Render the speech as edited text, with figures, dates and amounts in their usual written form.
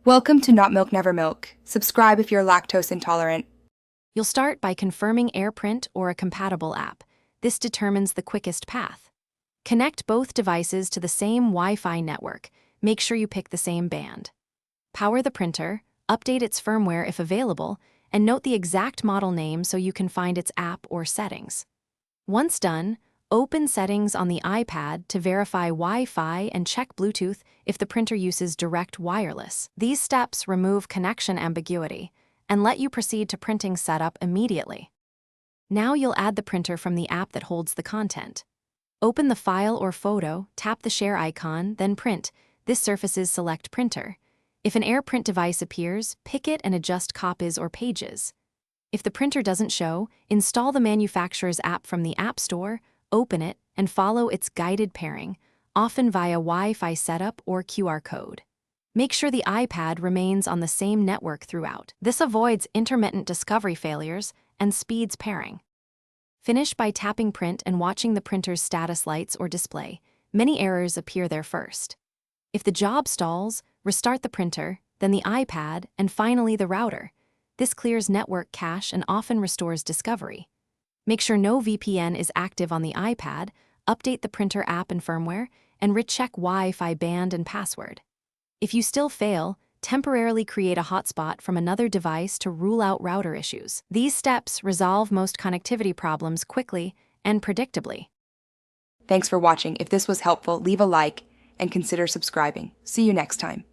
Welcome to Not Milk Never Milk. Subscribe if you're lactose intolerant. You'll start by confirming AirPrint or a compatible app. This determines the quickest path. Connect both devices to the same Wi-Fi network. Make sure you pick the same band. Power the printer, update its firmware if available, and note the exact model name so you can find its app or settings. Once done, open Settings on the iPad to verify Wi-Fi and check Bluetooth if the printer uses direct wireless. These steps remove connection ambiguity and let you proceed to printing setup immediately. Now you'll add the printer from the app that holds the content. Open the file or photo, tap the share icon, then print. This surfaces select printer. If an AirPrint device appears, pick it and adjust copies or pages. If the printer doesn't show, install the manufacturer's app from the App Store, open it, and follow its guided pairing, often via Wi-Fi setup or QR code. Make sure the iPad remains on the same network throughout. This avoids intermittent discovery failures and speeds pairing. Finish by tapping print and watching the printer's status lights or display. Many errors appear there first. If the job stalls, restart the printer, then the iPad, and finally the router. This clears network cache and often restores discovery. Make sure no VPN is active on the iPad, update the printer app and firmware, and recheck Wi-Fi band and password. If you still fail, temporarily create a hotspot from another device to rule out router issues. These steps resolve most connectivity problems quickly and predictably. Thanks for watching. If this was helpful, leave a like and consider subscribing. See you next time.